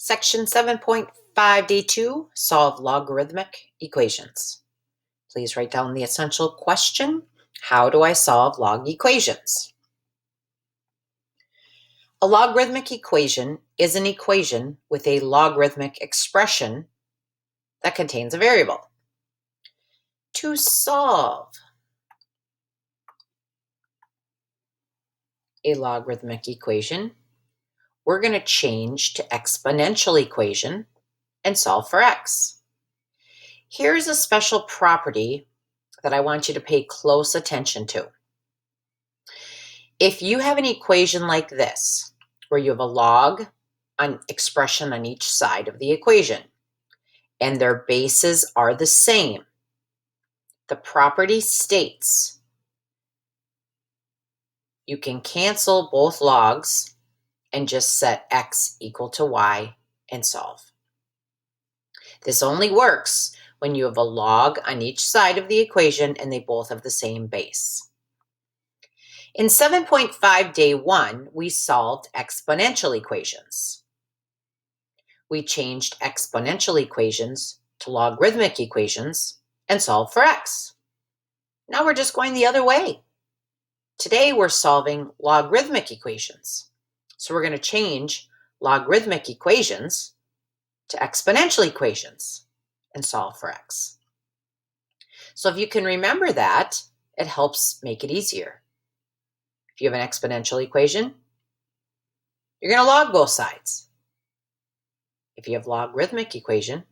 Section 7.5, Day 2, solve logarithmic equations. Please write down the essential question. How do I solve log equations? A logarithmic equation is an equation with a logarithmic expression that contains a variable. To solve a logarithmic equation, we're going to change to exponential equation and solve for x. Here's a special property that I want you to pay close attention to. If you have an equation like this, where you have a log expression on each side of the equation, and their bases are the same, the property states you can cancel both logs and just set x equal to y and solve. This only works when you have a log on each side of the equation and they both have the same base. In 7.5, Day 1, we solved exponential equations. We changed exponential equations to logarithmic equations and solved for x. Now we're just going the other way. Today we're solving logarithmic equations. So we're going to change logarithmic equations to exponential equations and solve for x. So if you can remember that, it helps make it easier. If you have an exponential equation, you're going to log both sides. If you have logarithmic equation,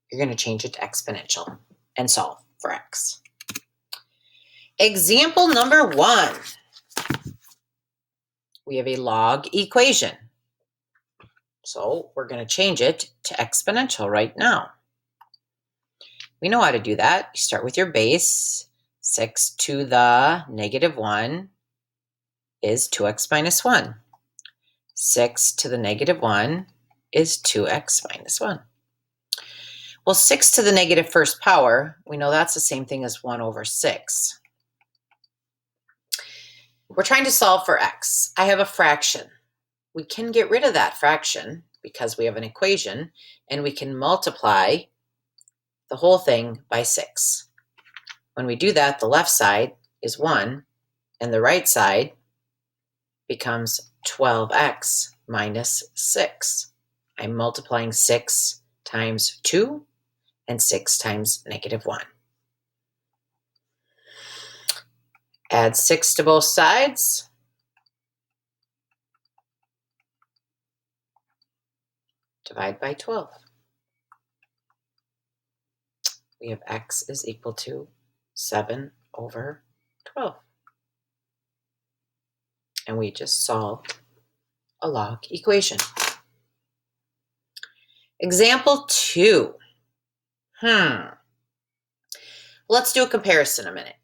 you're going to change it to exponential and solve for x. Example number 1. We have a log equation. So we're going to change it to exponential right now. We know how to do that. You start with your base. 6 to the negative 1 is 2x minus 1. 6 to the negative 1 is 2x minus 1. Well, 6 to the negative first power, we know that's the same thing as 1 over 6. We're trying to solve for x. I have a fraction. We can get rid of that fraction because we have an equation, and we can multiply the whole thing by 6. When we do that, the left side is 1, and the right side becomes 12x minus 6. I'm multiplying 6 times 2 and 6 times negative 1. Add 6 to both sides. Divide by 12. We have x is equal to 7 over 12. And we just solved a log equation. Example 2. Let's do a comparison a minute.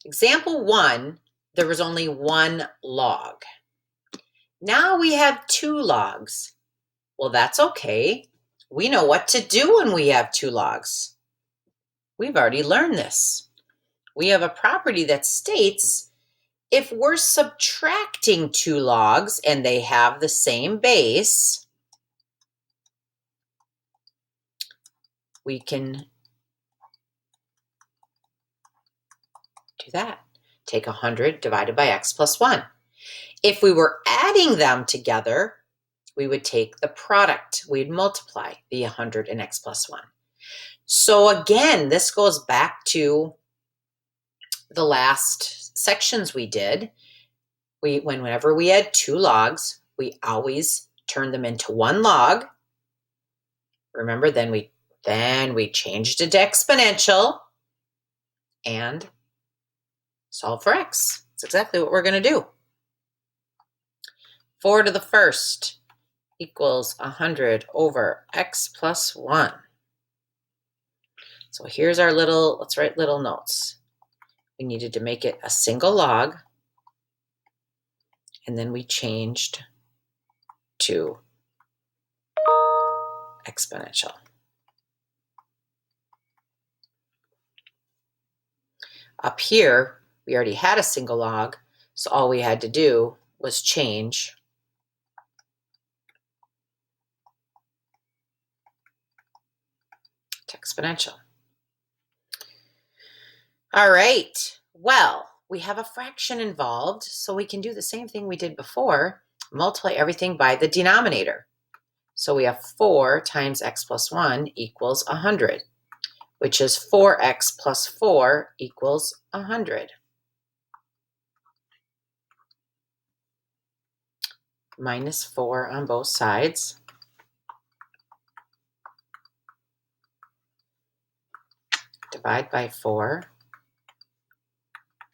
Example 1, there was only one log. Now we have 2 logs. Well, that's okay. We know what to do when we have 2 logs. We've already learned this. We have a property that states if we're subtracting 2 logs and they have the same base, we can do that. Take 100 divided by x plus 1. If we were adding them together, we would take the product. We'd multiply the 100 and x plus 1. So again, this goes back to the last sections we did. Whenever we had 2 logs, we always turn them into one log. Remember, then we changed it to exponential and solve for x. That's exactly what we're going to do. 4 to the first equals 100 over x plus 1. So here's our let's write little notes. We needed to make it a single log, and then we changed to exponential. Up here, we already had a single log, so all we had to do was change exponential. All right, well, we have a fraction involved, so we can do the same thing we did before, multiply everything by the denominator. So we have 4 times x plus 1 equals 100, which is 4x plus 4 equals 100. Minus 4 on both sides. Divide by 4.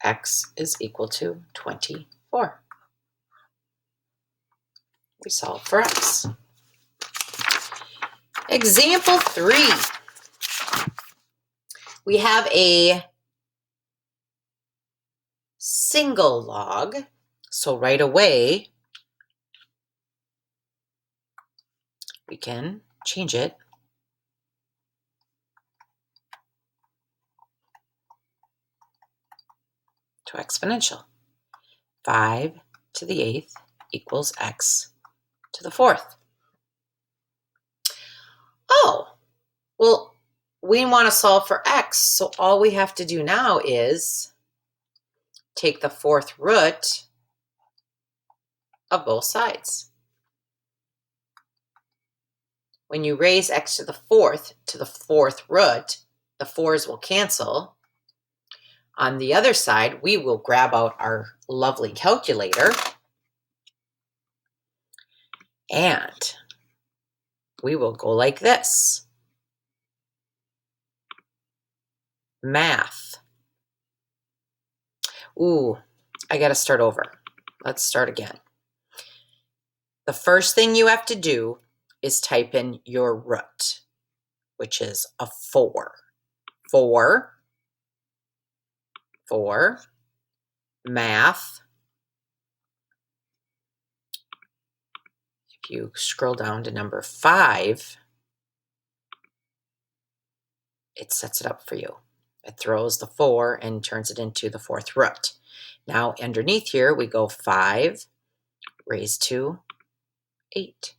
X is equal to 24. We solve for x. Example 3. We have a single log. So right away, we can change it to exponential. 5 to the 8th equals x to the 4th. Oh, well, we want to solve for x, so all we have to do now is take the 4th root of both sides. When you raise x to the 4th root, the 4's will cancel. On the other side, we will grab out our lovely calculator and we will go like this. Math. Ooh, I got to start over. Let's start again. The first thing you have to do is type in your root, which is a 4. 4. Math. If you scroll down to number 5, it sets it up for you. It throws the 4 and turns it into the 4th root. Now underneath here, we go 5 raised to 8.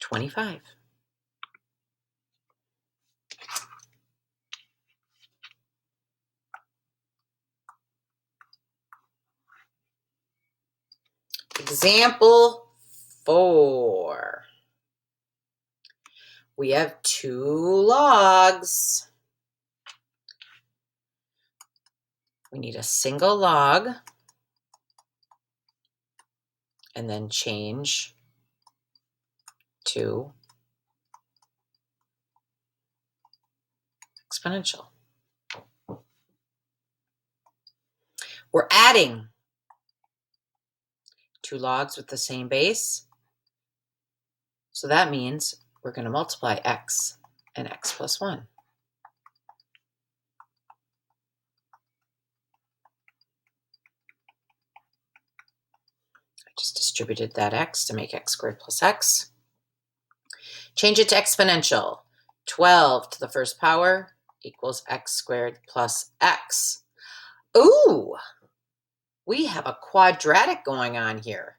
25. Example 4. We have 2 logs. We need a single log and then change to exponential. We're adding 2 logs with the same base. So that means we're going to multiply x and x plus 1. I just distributed that x to make x squared plus x. Change it to exponential. 12 to the first power equals x squared plus x. Ooh, we have a quadratic going on here.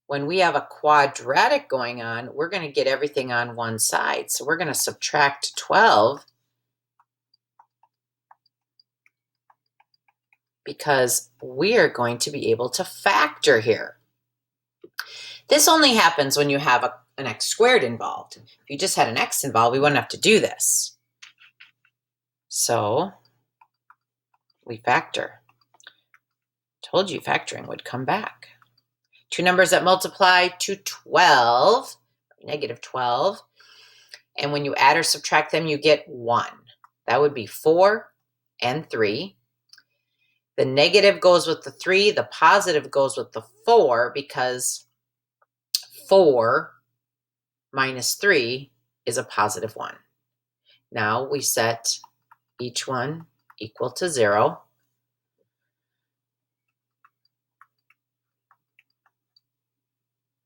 When we have a quadratic going on, we're going to get everything on one side. So we're going to subtract 12 because we are going to be able to factor here. This only happens when you have an x squared involved. If you just had an x involved, we wouldn't have to do this. So we factor. Told you factoring would come back. 2 numbers that multiply to 12, negative 12. And when you add or subtract them, you get 1. That would be 4 and 3. The negative goes with the 3. The positive goes with the 4 because 4 minus 3 is a positive 1. Now we set each one equal to 0.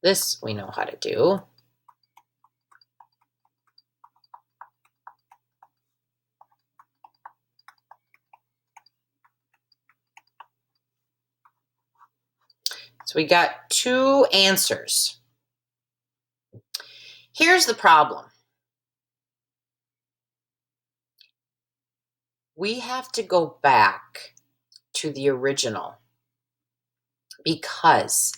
This we know how to do. So we got 2 answers. Here's the problem. we have to go back to the original, because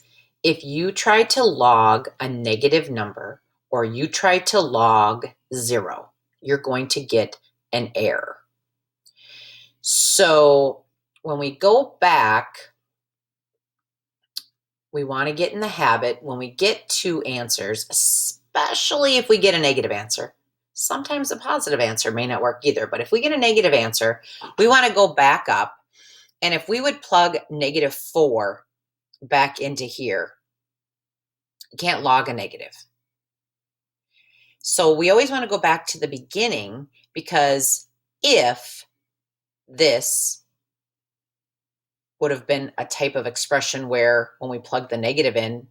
if you try to log a negative number or you try to log 0, you're going to get an error. So when we go back, we want to get in the habit when we get two answers, especially if we get a negative answer. Sometimes a positive answer may not work either, but if we get a negative answer, we want to go back up. And if we would plug -4 back into here, you can't log a negative. So we always want to go back to the beginning, because if this would have been a type of expression where when we plug the negative in,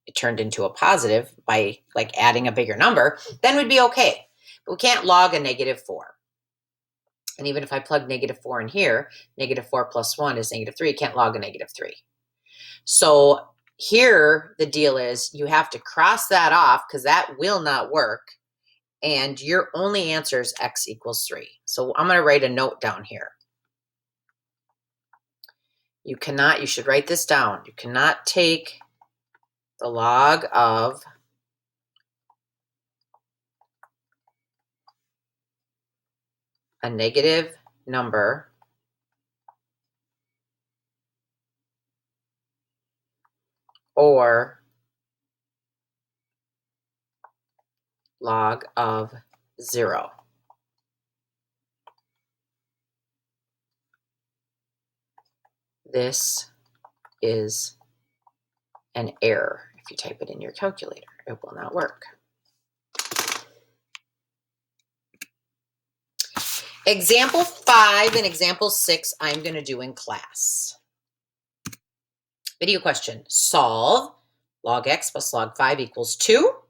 it turned into a positive by like adding a bigger number, then we'd be okay. But we can't log a -4. And even if I plug -4 in here, -4 plus 1 is -3. You can't log a -3. So here the deal is you have to cross that off, because that will not work. And your only answer is x equals 3. So I'm going to write a note down here. You should write this down. You cannot take the log of a negative number or log of 0. This is an error. If you type it in your calculator, it will not work. Example 5 and example 6 I'm going to do in class. Video question. Solve log x plus log 5 equals 2.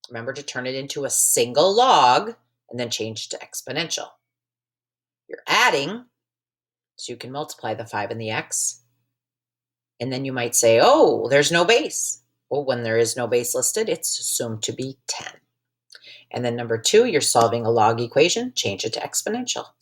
Remember to turn it into a single log and then change to exponential. You're adding, so you can multiply the 5 and the x. And then you might say, oh, there's no base. Well, when there is no base listed, it's assumed to be 10. And then number 2, you're solving a log equation, change it to exponential.